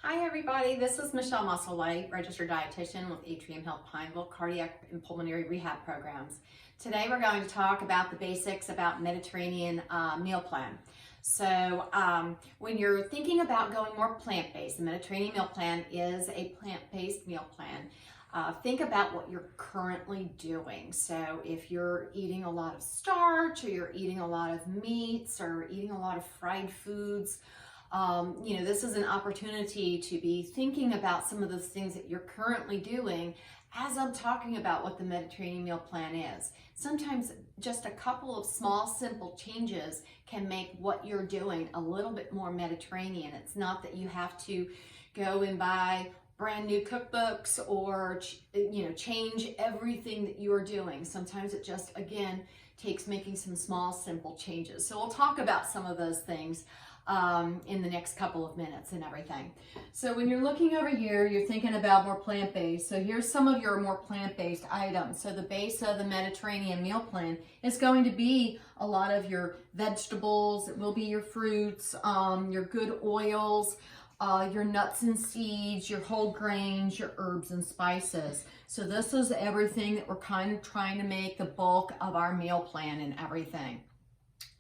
Hi everybody, this is Michelle Musselwhite, registered dietitian with Atrium Health Pineville Cardiac and Pulmonary Rehab Programs. Today we're going to talk about the basics about Mediterranean meal plan. So when you're thinking about going more plant-based, the Mediterranean meal plan is a plant-based meal plan. Think about what you're currently doing. So if you're eating a lot of starch, or you're eating a lot of meats, or eating a lot of fried foods, this is an opportunity to be thinking about some of those things that you're currently doing as I'm talking about what the Mediterranean meal plan is. Sometimes just a couple of small, simple changes can make what you're doing a little bit more Mediterranean. It's not that you have to go and buy brand new cookbooks or change everything that you're doing. Sometimes it just, again, takes making some small, simple changes. So we'll talk about some of those things in the next couple of minutes and everything. So when you're looking over here, you're thinking about more plant-based. So here's some of your more plant-based items. So the base of the Mediterranean meal plan is going to be a lot of your vegetables. It will be your fruits, your good oils, your nuts and seeds, your whole grains, your herbs and spices. So this is everything that we're kind of trying to make the bulk of our meal plan and everything.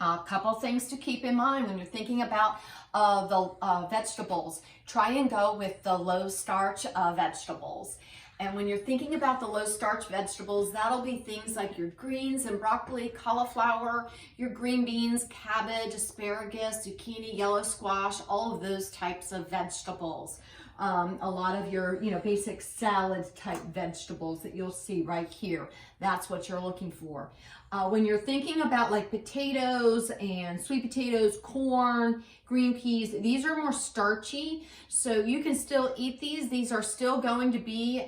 A couple things to keep in mind when you're thinking about the vegetables. Try and go with the low starch vegetables. And when you're thinking about the low starch vegetables, that'll be things like your greens and broccoli, cauliflower, your green beans, cabbage, asparagus, zucchini, yellow squash, all of those types of vegetables. A lot of your, basic salad type vegetables that you'll see right here. That's what you're looking for. When you're thinking about like potatoes and sweet potatoes, corn, green peas, these are more starchy, so you can still eat these. These are still going to be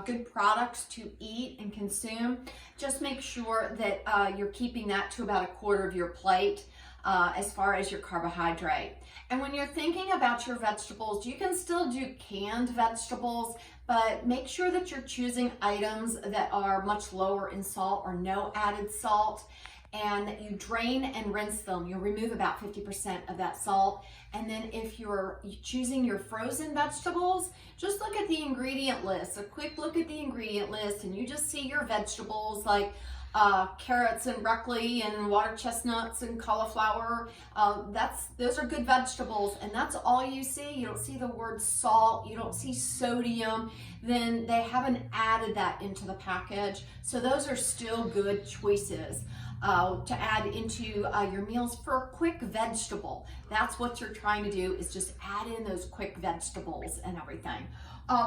good products to eat and consume. Just make sure that you're keeping that to about a quarter of your plate as far as your carbohydrate. And when you're thinking about your vegetables, you can still do canned vegetables, but make sure that you're choosing items that are much lower in salt or no added salt, and that you drain and rinse them. You'll remove about 50% of that salt. And then if you're choosing your frozen vegetables, just look at the ingredient list. A quick look at the ingredient list, and you just see your vegetables like carrots and broccoli and water chestnuts and cauliflower. Those are good vegetables, and that's all you see. You don't see the word salt, you don't see sodium. Then they haven't added that into the package, so those are still good choices to add into your meals for a quick vegetable. That's what you're trying to do, is just add in those quick vegetables and everything.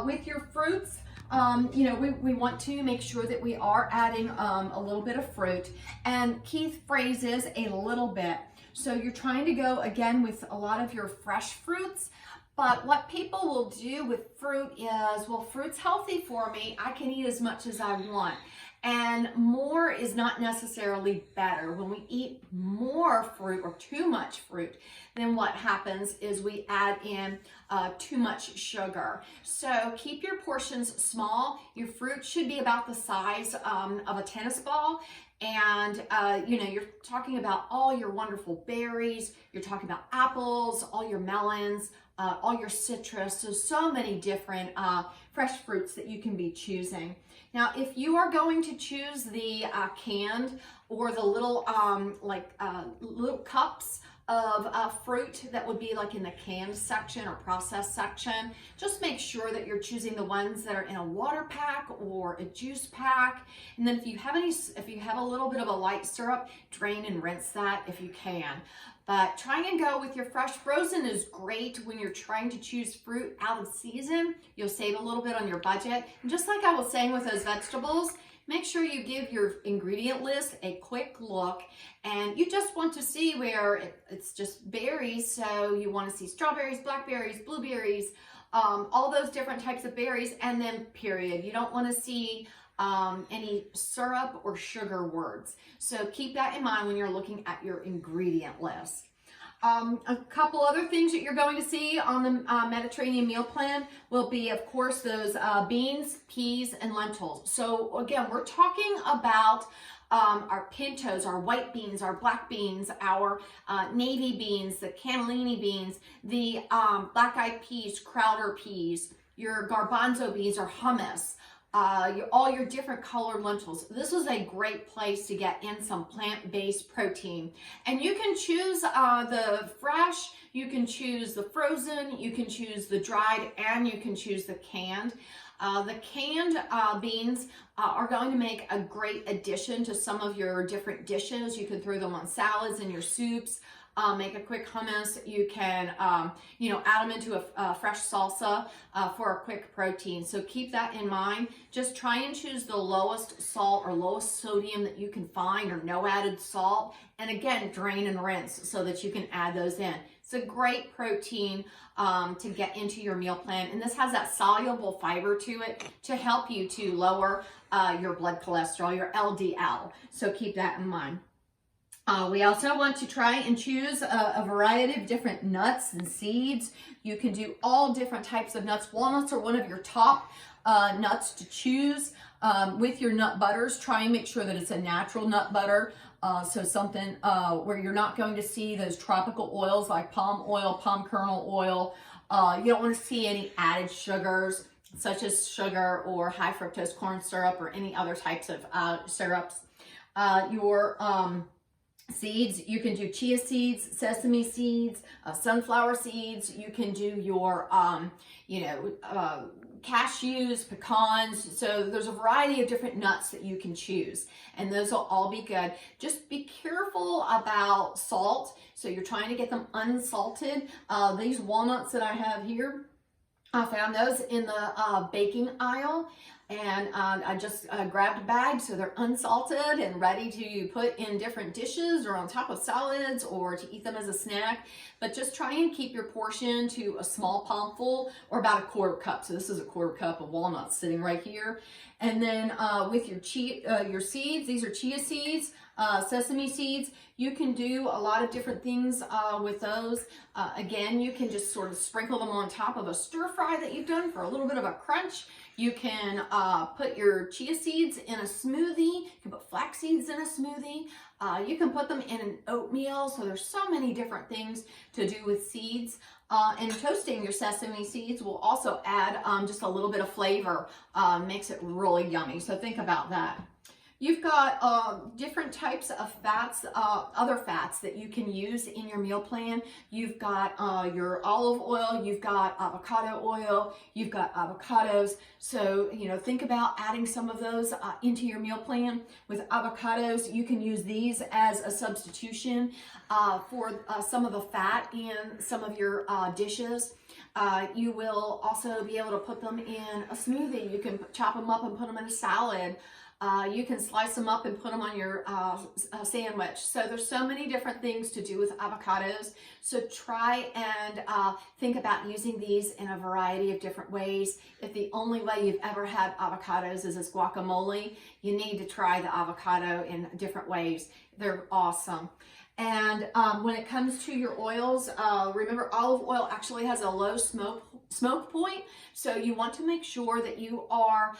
With your fruits, we want to make sure that we are adding a little bit of fruit, and Keith phrases a little bit. So you're trying to go again with a lot of your fresh fruits. But what people will do with fruit is, well, fruit's healthy for me. I can eat as much as I want. And more is not necessarily better. When we eat more fruit or too much fruit, then what happens is we add in too much sugar. So keep your portions small. Your fruit should be about the size of a tennis ball. And, you're talking about all your wonderful berries. You're talking about apples, all your melons, all your citrus. So many different fresh fruits that you can be choosing. Now, if you are going to choose the canned or the little little cups of fruit that would be like in the canned section or processed section, just make sure that you're choosing the ones that are in a water pack or a juice pack. And then if you have a little bit of a light syrup, drain and rinse that if you can. But try and go with your fresh. Frozen is great when you're trying to choose fruit out of season. You'll save a little bit on your budget. And just like I was saying with those vegetables, make sure you give your ingredient list a quick look, and you just want to see where it's just berries. So you want to see strawberries, blackberries, blueberries, all those different types of berries, and then period. You don't want to see any syrup or sugar words. So keep that in mind when you're looking at your ingredient list. A couple other things that you're going to see on the Mediterranean meal plan will be, of course, those beans, peas, and lentils. So again, we're talking about our pintos, our white beans, our black beans, our navy beans, the cannellini beans, the black-eyed peas, Crowder peas, your garbanzo beans or hummus, all your different colored lentils. This is a great place to get in some plant-based protein. And you can choose the fresh, you can choose the frozen, you can choose the dried, and you can choose the canned. The canned beans are going to make a great addition to some of your different dishes. You can throw them on salads and your soups. Make a quick hummus. You can, add them into a fresh salsa for a quick protein. So keep that in mind. Just try and choose the lowest salt or lowest sodium that you can find, or no added salt. And again, drain and rinse so that you can add those in. It's a great protein to get into your meal plan. And this has that soluble fiber to it to help you to lower your blood cholesterol, your LDL. So keep that in mind. We also want to try and choose a variety of different nuts and seeds. You can do all different types of nuts. Walnuts are one of your top nuts to choose. With your nut butters, try and make sure that it's a natural nut butter. So something where you're not going to see those tropical oils like palm oil, palm kernel oil. You don't want to see any added sugars such as sugar or high fructose corn syrup or any other types of syrups. Your seeds, you can do chia seeds, sesame seeds, sunflower seeds. You can do your, cashews, pecans. So there's a variety of different nuts that you can choose, and those will all be good. Just be careful about salt. So you're trying to get them unsalted. These walnuts that I have here, I found those in the baking aisle, and I just grabbed a bag, so they're unsalted and ready to put in different dishes or on top of salads or to eat them as a snack. But just try and keep your portion to a small palmful or about a quarter cup. So this is a quarter cup of walnuts sitting right here. And then with your seeds, these are chia seeds, sesame seeds. You can do a lot of different things with those. Again, you can just sort of sprinkle them on top of a stir fry that you've done for a little bit of a crunch. You can put your chia seeds in a smoothie. You can put flax seeds in a smoothie. You can put them in an oatmeal. So there's so many different things to do with seeds. And toasting your sesame seeds will also add just a little bit of flavor. Makes it really yummy. So think about that. You've got different types of fats, other fats that you can use in your meal plan. You've got your olive oil, you've got avocado oil, you've got avocados. So, think about adding some of those into your meal plan. With avocados, you can use these as a substitution for some of the fat in some of your dishes. You will also be able to put them in a smoothie. You can chop them up and put them in a salad. You can slice them up and put them on your sandwich. So there's so many different things to do with avocados. So try and think about using these in a variety of different ways. If the only way you've ever had avocados is as guacamole, you need to try the avocado in different ways. They're awesome. And when it comes to your oils, remember olive oil actually has a low smoke point. So you want to make sure that you are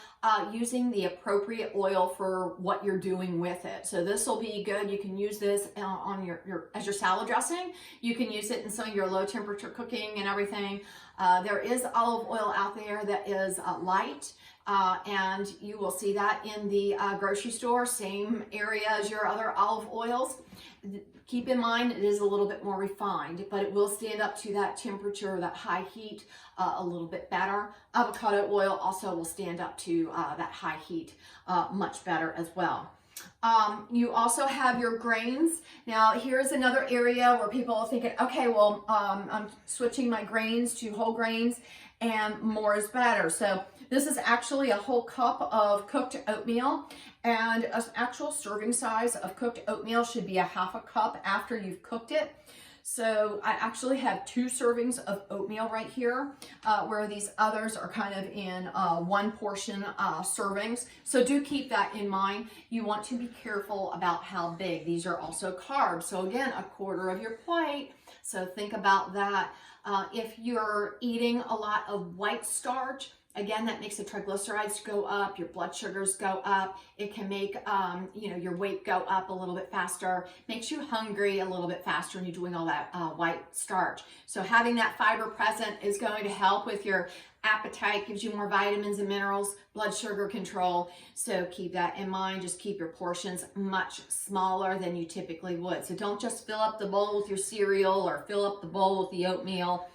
using the appropriate oil for what you're doing with it. So this will be good. You can use this on as your salad dressing. You can use it in some of your low temperature cooking and everything. There is olive oil out there that is light. And you will see that in the grocery store, same area as your other olive oils. Keep in mind, it is a little bit more refined, but it will stand up to that temperature, that high heat, a little bit better. Avocado oil also will stand up to that high heat much better as well. You also have your grains. Now, here's another area where people are thinking, okay, well, I'm switching my grains to whole grains and more is better. So this is actually a whole cup of cooked oatmeal, and an actual serving size of cooked oatmeal should be a half a cup after you've cooked it. So I actually have 2 servings of oatmeal right here, where these others are kind of in 1 portion servings. So do keep that in mind. You want to be careful about how big. These are also carbs. So again, a quarter of your plate. So think about that. If you're eating a lot of white starch, Again, that makes the triglycerides go up, your blood sugars go up. It can make your weight go up a little bit faster, makes you hungry a little bit faster when you're doing all that white starch. So having that fiber present is going to help with your appetite, gives you more vitamins and minerals, blood sugar control. So keep that in mind. Just keep your portions much smaller than you typically would. So don't just fill up the bowl with your cereal or fill up the bowl with the oatmeal.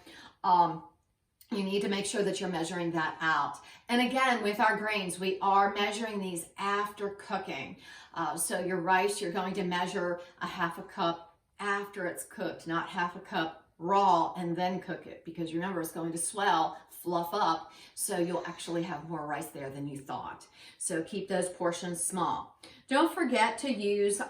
You need to make sure that you're measuring that out. And again, with our grains, we are measuring these after cooking. So your rice, you're going to measure a half a cup after it's cooked, not half a cup raw and then cook it, because remember, it's going to swell, fluff up, so you'll actually have more rice there than you thought. So keep those portions small. Don't forget to use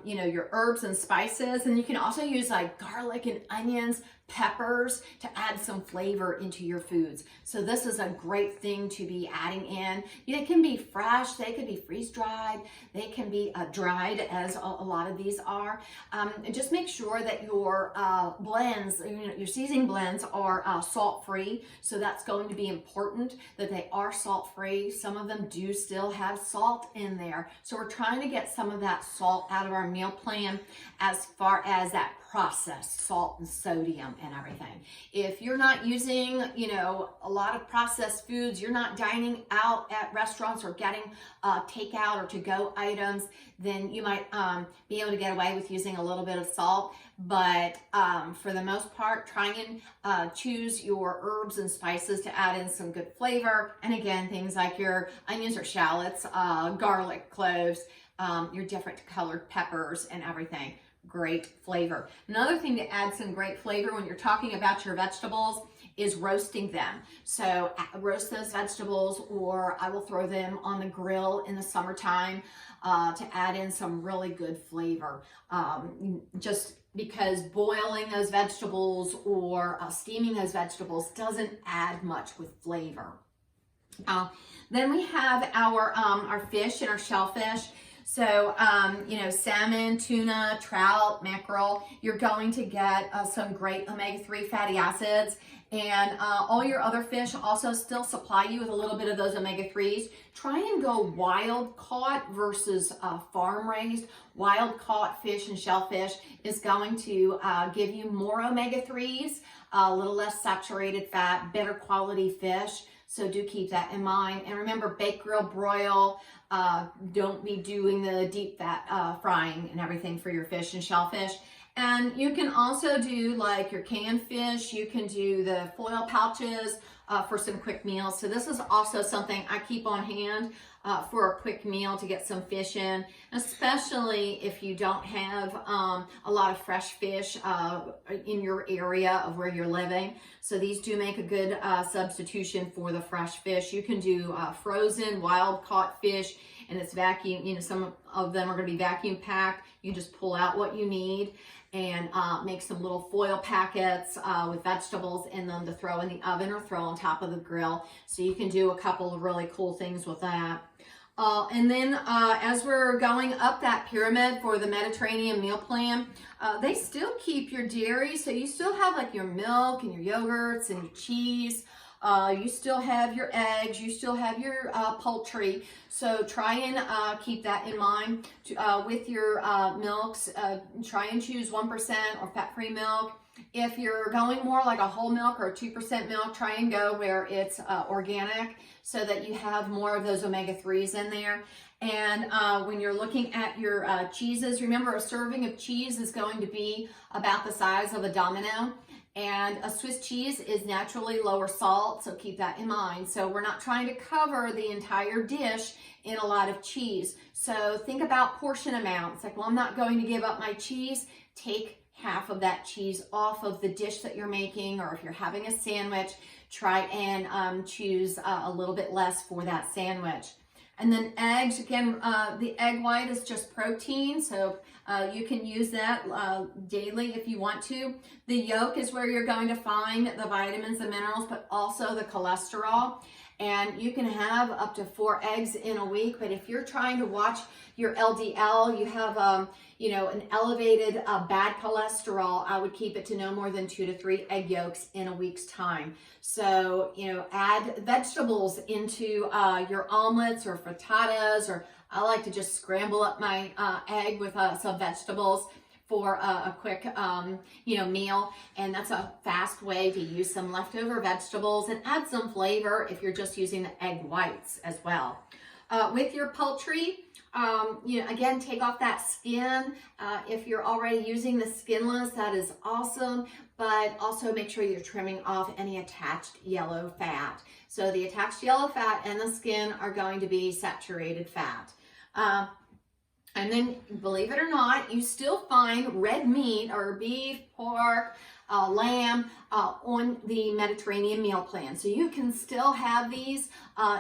your herbs and spices, and you can also use like garlic and onions, peppers to add some flavor into your foods. So this is a great thing to be adding in. They can be fresh, they can be freeze-dried, they can be dried, as a lot of these are. And just make sure that your blends, your seasoning blends are salt-free. So that's going to be important that they are salt-free. Some of them do still have salt in there. So we're trying to get some of that salt out of our meal plan as far as that processed salt and sodium and everything. If you're not using, a lot of processed foods, you're not dining out at restaurants or getting takeout or to-go items, then you might be able to get away with using a little bit of salt. But for the most part, try and choose your herbs and spices to add in some good flavor. And again, things like your onions or shallots, garlic, cloves, your different colored peppers and everything. Great flavor. Another thing to add some great flavor when you're talking about your vegetables is roasting them. So roast those vegetables, or I will throw them on the grill in the summertime to add in some really good flavor. Just because boiling those vegetables or steaming those vegetables doesn't add much with flavor. Then we have our fish and our shellfish. So, salmon, tuna, trout, mackerel, you're going to get some great omega-3 fatty acids. And all your other fish also still supply you with a little bit of those omega-3s. Try and go wild caught versus farm raised. Wild caught fish and shellfish is going to give you more omega-3s, a little less saturated fat, better quality fish. So do keep that in mind. And remember, bake, grill, broil. Don't be doing the deep fat frying and everything for your fish and shellfish. And you can also do like your canned fish. You can do the foil pouches for some quick meals. So this is also something I keep on hand for a quick meal to get some fish in, especially if you don't have a lot of fresh fish in your area of where you're living. So these do make a good substitution for the fresh fish. You can do frozen, wild caught fish, and it's vacuum, some of them are going to be vacuum packed. You just pull out what you need and make some little foil packets with vegetables in them to throw in the oven or throw on top of the grill. So you can do a couple of really cool things with that. And then as we're going up that pyramid for the Mediterranean meal plan, they still keep your dairy. So you still have like your milk and your yogurts and your cheese. You still have your eggs, you still have your poultry. So try and keep that in mind. With your milks, try and choose 1% or fat-free milk. If you're going more like a whole milk or a 2% milk, try and go where it's organic so that you have more of those omega-3s in there. And when you're looking at your cheeses, remember a serving of cheese is going to be about the size of a domino. And a Swiss cheese is naturally lower salt, so keep that in mind. So we're not trying to cover the entire dish in a lot of cheese. So think about portion amounts. Like, well, I'm not going to give up my cheese. Take half of that cheese off of the dish that you're making, or if you're having a sandwich, try and choose a little bit less for that sandwich. And then eggs, again, the egg white is just protein, so You can use that daily if you want to. The yolk is where you're going to find the vitamins, the minerals, but also the cholesterol. And you can have up to 4 eggs in a week, but if you're trying to watch your LDL, you have an elevated bad cholesterol, I would keep it to no more than 2 to 3 egg yolks in a week's time. So, add vegetables into your omelets or frittatas, or I like to just scramble up my egg with some vegetables for a quick, meal. And that's a fast way to use some leftover vegetables and add some flavor if you're just using the egg whites as well. With your poultry, again, take off that skin. If you're already using the skinless, that is awesome, but also make sure you're trimming off any attached yellow fat. So the attached yellow fat and the skin are going to be saturated fat. And then, believe it or not, you still find red meat or beef, pork, lamb on the Mediterranean meal plan. So you can still have these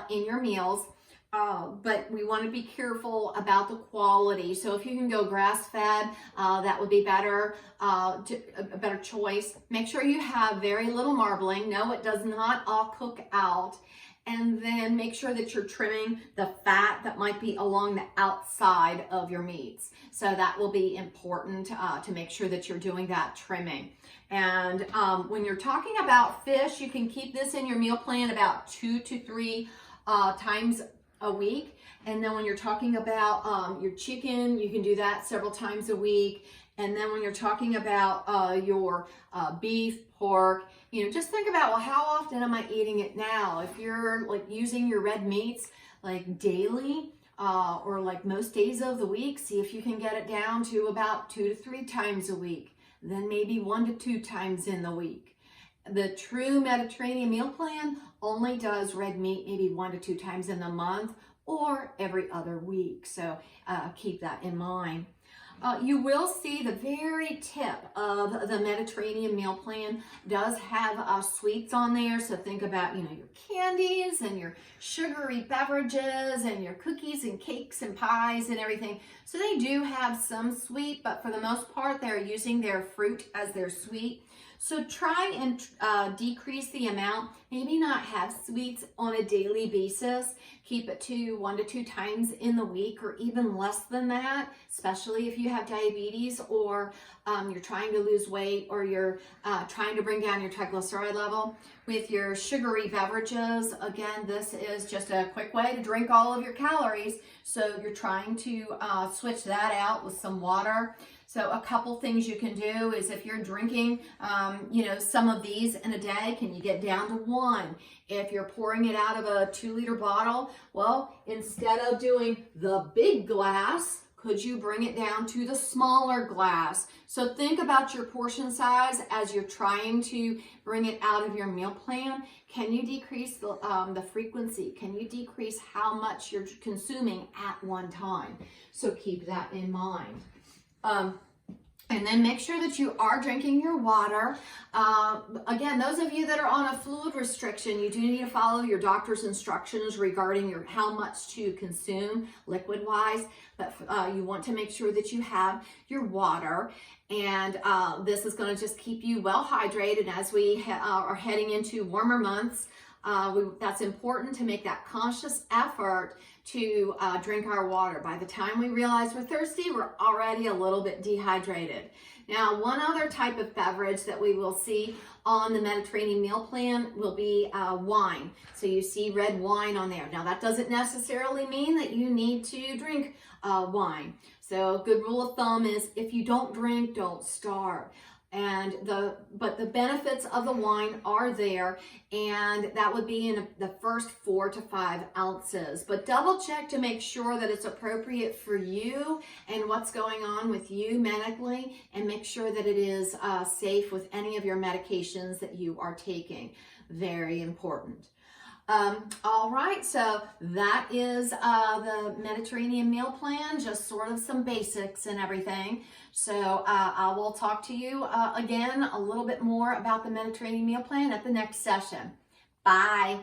in your meals, but we want to be careful about the quality. So if you can go grass-fed, that would be better, a better choice. Make sure you have very little marbling. No, it does not all cook out. And then make sure that you're trimming the fat that might be along the outside of your meats. So that will be important to make sure that you're doing that trimming. And when you're talking about fish, you can keep this in your meal plan about 2 to 3 times a week. And then when you're talking about your chicken, you can do that several times a week. And then when you're talking about your beef, pork, just think about, well, how often am I eating it now? If you're like using your red meats like daily or like most days of the week, see if you can get it down to about 2 to 3 times a week, then maybe 1 to 2 times in the week. The true Mediterranean meal plan only does red meat maybe 1 to 2 times in the month or every other week. So keep that in mind. You will see the very tip of the Mediterranean meal plan does have sweets on there. So think about, your candies and your sugary beverages and your cookies and cakes and pies and everything. So they do have some sweet, but for the most part, they're using their fruit as their sweet. So try and decrease the amount, maybe not have sweets on a daily basis. Keep it to 1 to 2 times in the week or even less than that, especially if you have diabetes or you're trying to lose weight or you're trying to bring down your triglyceride level. With your sugary beverages, again, this is just a quick way to drink all of your calories. So you're trying to switch that out with some water. So a couple things you can do is if you're drinking, some of these in a day, can you get down to 1? If you're pouring it out of a 2-liter bottle, well, instead of doing the big glass, could you bring it down to the smaller glass? So think about your portion size as you're trying to bring it out of your meal plan. Can you decrease the frequency? Can you decrease how much you're consuming at one time? So keep that in mind. And then make sure that you are drinking your water. Again, those of you that are on a fluid restriction, you do need to follow your doctor's instructions regarding how much to consume liquid-wise. But you want to make sure that you have your water. And this is going to just keep you well hydrated as we are heading into warmer months. That's important to make that conscious effort to drink our water. By the time we realize we're thirsty, we're already a little bit dehydrated. Now, one other type of beverage that we will see on the Mediterranean meal plan will be wine. So you see red wine on there. Now, that doesn't necessarily mean that you need to drink wine. So a good rule of thumb is if you don't drink, don't starve. But the benefits of the wine are there, and that would be in the first 4 to 5 ounces. But double check to make sure that it's appropriate for you and what's going on with you medically, and make sure that it is safe with any of your medications that you are taking. Very important. All right, so that is the Mediterranean meal plan, just sort of some basics and everything. So I will talk to you again a little bit more about the Mediterranean meal plan at the next session. Bye.